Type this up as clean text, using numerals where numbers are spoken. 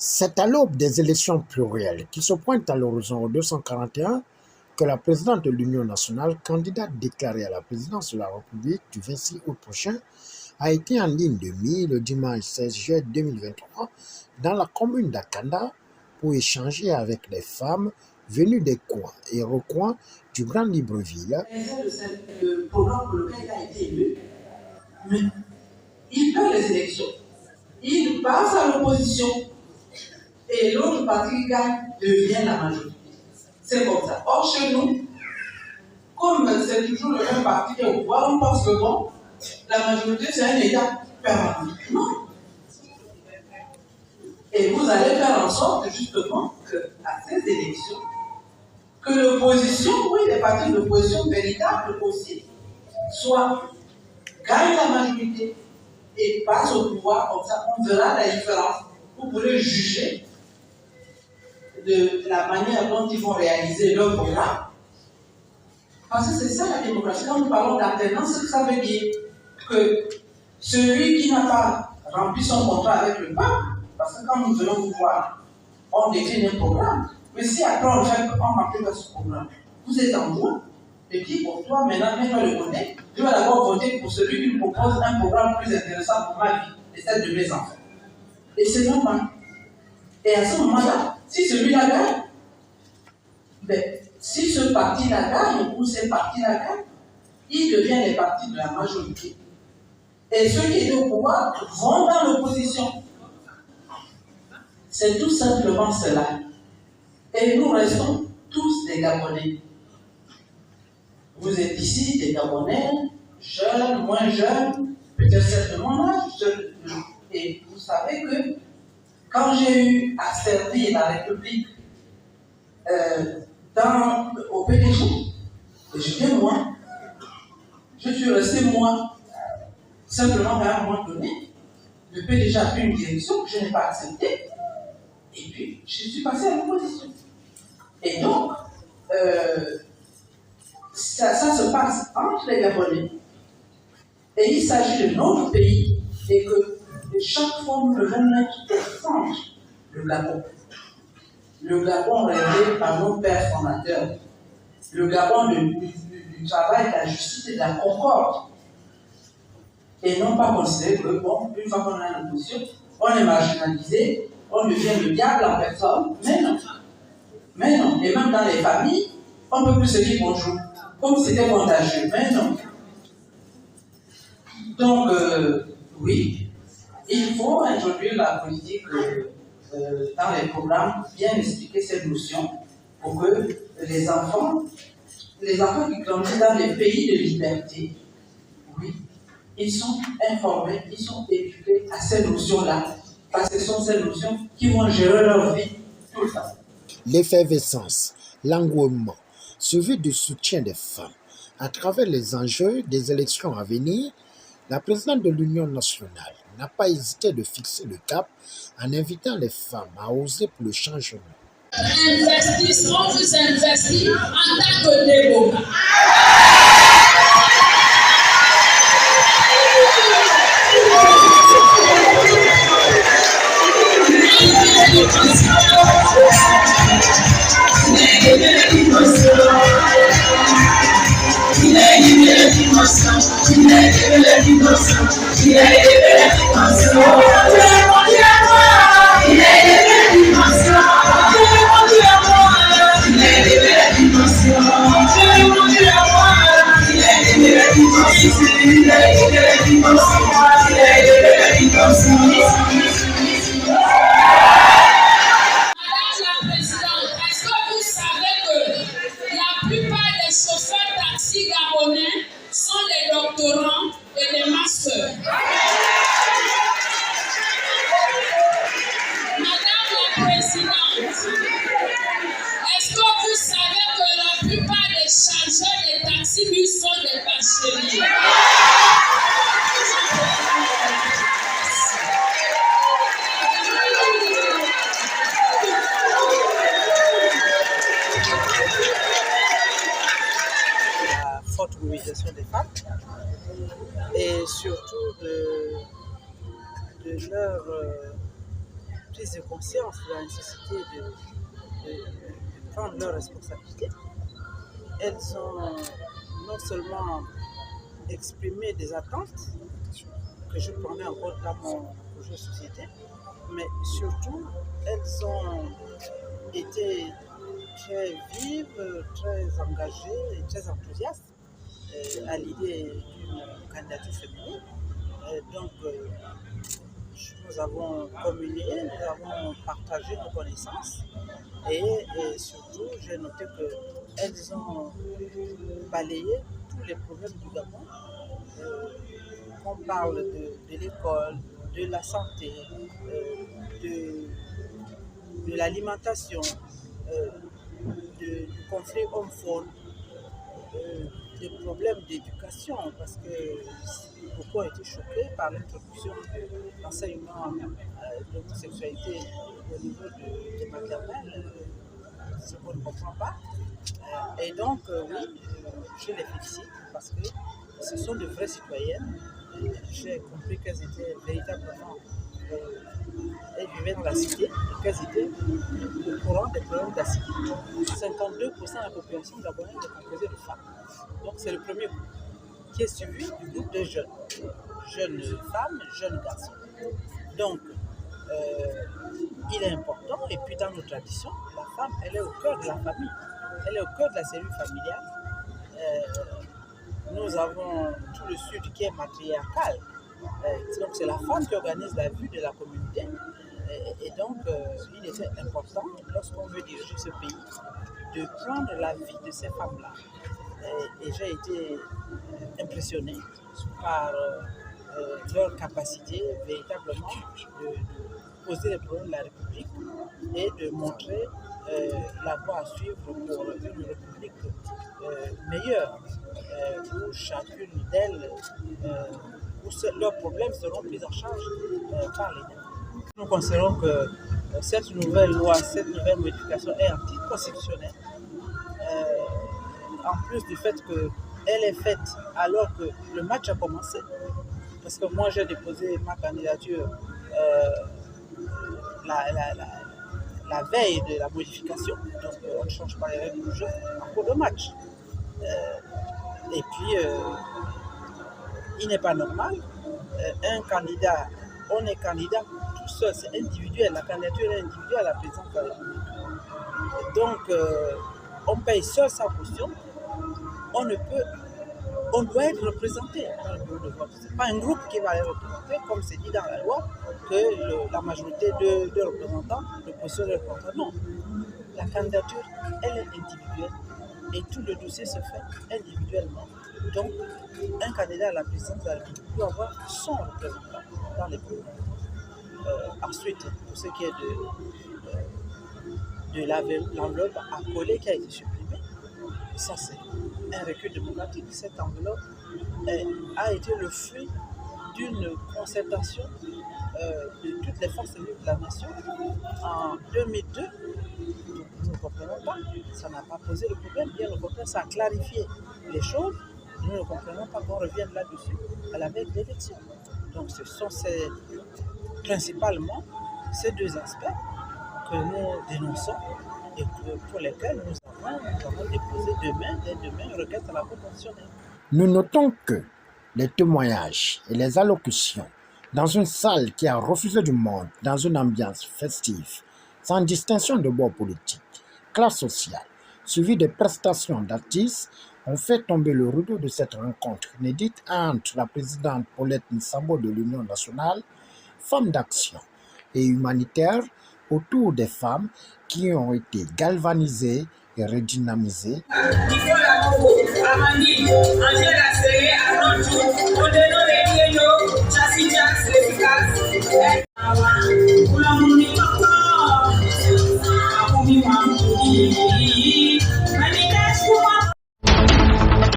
C'est à l'aube des élections plurielles qui se pointent à l'horizon 241 que la présidente de l'Union nationale, candidate déclarée à la présidence de la République du 26 août prochain, a été en ligne de mire le dimanche 16 juillet 2023 dans la commune d'Akanda pour échanger avec les femmes venues des coins et recoins du Grand Libreville. Le programme pour lequel il a été élu, mais il perd les élections, il passe à l'opposition et l'autre parti qui gagne devient la majorité. C'est comme ça. Or, chez nous, comme c'est toujours le même parti qui est au pouvoir, on pense que bon, la majorité c'est un État permanent. Non. Et vous allez faire en sorte justement qu'à ces élections, que l'opposition, oui, les partis d'opposition véritables aussi, gagnent la majorité et passent au pouvoir. Comme ça, on verra la différence. Vous pourrez juger de la manière dont ils vont réaliser leur programme. Parce que c'est ça la démocratie. Quand nous parlons d'alternance, ça veut dire que celui qui n'a pas rempli son contrat avec le peuple, parce que quand nous venons vous voir, on décline un programme. Mais si après on remplit pas ce programme, vous êtes en droit de dire pour toi, maintenant, mets-toi le côté, je vais d'abord voter pour celui qui me propose un programme plus intéressant pour ma vie et celle de mes enfants. Et c'est normal. Et à ce moment-là, si celui-là gagne, ben, si ce parti-là gagne ou ces partis-là gagnent, ils deviennent les partis de la majorité. Et ceux qui étaient au pouvoir vont dans l'opposition. C'est tout simplement cela. Et nous restons tous des Gabonais. Vous êtes ici des Gabonais, jeunes, moins jeunes, peut-être certainement âge. Et vous savez que quand j'ai eu à servir la République au PDG, j'étais moi. Je suis resté moi. Simplement à un moment donné, le PDG a pris une direction que je n'ai pas acceptée. Et puis, je suis passé à l'opposition. Et donc, ça se passe entre les Gabonais. Et il s'agit de notre pays. Et que chaque fois, nous devons mettre au centre le Gabon. Le Gabon rêvé par nos pères fondateurs. Le Gabon du travail, de la justice et de la concorde. Et non pas considérer que, bon, une fois qu'on a l'opposition, on est marginalisé, on devient le diable en personne. Mais non. Mais non. Et même dans les familles, on ne peut plus se dire bonjour. Comme c'était contagieux. Mais non. Donc, oui, il faut introduire la politique dans les programmes, bien expliquer ces notions pour que les enfants qui grandissent dans les pays de liberté, oui, ils sont informés, ils sont éduqués à ces notions-là, parce que ce sont ces notions qui vont gérer leur vie tout le temps. L'effervescence, l'engouement, suivi du soutien des femmes à travers les enjeux des élections à venir, la présidente de l'Union nationale n'a pas hésité de fixer le cap en invitant les femmes à oser pour le changement. Investissons, on vous investit en tant que démocrate. Forte mobilisation des femmes et surtout de leur prise de conscience de la nécessité de prendre leurs responsabilités. Elles ont non seulement exprimé des attentes que je prenais en compte dans mon projet de société, mais surtout, elles ont été très vives, très engagées et très enthousiastes à l'idée d'une candidature féminine. Donc, nous avons communié, nous avons partagé nos connaissances et surtout, j'ai noté qu'elles ont balayé tous les problèmes du Gabon. On parle de l'école, de la santé, de l'alimentation, du conflit homme-femme, des problèmes d'éducation, parce que beaucoup ont été choqués par l'introduction de l'enseignement de l'homosexualité au niveau des maternelles, ce qu'on ne comprend pas. Et donc, oui, je les félicite parce que ce sont de vraies citoyennes. J'ai compris qu'elles étaient véritablement, elles vivaient dans la cité et qu'elles étaient au courant des problèmes de la cité. 52% de la population gabonaise est composée de femmes. Donc c'est le premier groupe qui est suivi du groupe de jeunes femmes, jeunes garçons. Donc, il est important, et puis dans nos traditions, la femme, elle est au cœur de la famille, elle est au cœur de la cellule familiale. Nous avons tout le sud qui est matriarcal, donc c'est la femme qui organise la vie de la communauté, et donc il était important, lorsqu'on veut diriger ce pays, de prendre la vie de ces femmes-là. Et j'ai été impressionné par leur capacité véritablement de poser les problèmes de la République et de montrer la voie à suivre pour une République meilleure, où chacune d'elles, où leurs problèmes seront pris en charge par l'État. Nous considérons que cette nouvelle loi, cette nouvelle modification est anticonstitutionnelle, en plus du fait qu'elle est faite alors que le match a commencé. Parce que moi, j'ai déposé ma candidature la veille de la modification, donc on ne change pas les règles du jeu en cours de match. Et puis, il n'est pas normal, un candidat, on est candidat tout seul, c'est individuel, la candidature est individuelle à la présidence de la République. Donc, on paye seul sa caution, on doit être représenté dans le bureau de vote. Ce n'est pas un groupe qui va les représenter, comme c'est dit dans la loi, que la majorité de représentants ne possèdent le représentants. Non, la candidature, elle est individuelle et tout le dossier se fait individuellement. Donc, un candidat à la présidence de la République doit avoir son représentant dans les bureaux. Ensuite, pour ce qui est de l'enveloppe à coller qui a été supprimée, ça c'est un recul démocratique. Cette enveloppe a été le fruit d'une concertation de toutes les forces vives de la nation en 2002. Nous ne comprenons pas, ça n'a pas posé le problème, bien au contraire, ça a clarifié les choses. Nous ne comprenons pas qu'on revienne là-dessus à la veille de l'élection. Donc ce sont principalement ces deux aspects que nous dénonçons et pour lesquels nous avons déposé dès demain une requête à la Cour constitutionnelle. Nous notons que les témoignages et les allocutions dans une salle qui a refusé du monde, dans une ambiance festive, sans distinction de bord politique, classe sociale, suivi des prestations d'artistes, ont fait tomber le rideau de cette rencontre inédite entre la présidente Paulette Nsabo de l'Union nationale, femme d'action et humanitaire, autour des femmes qui ont été galvanisées et redynamisées.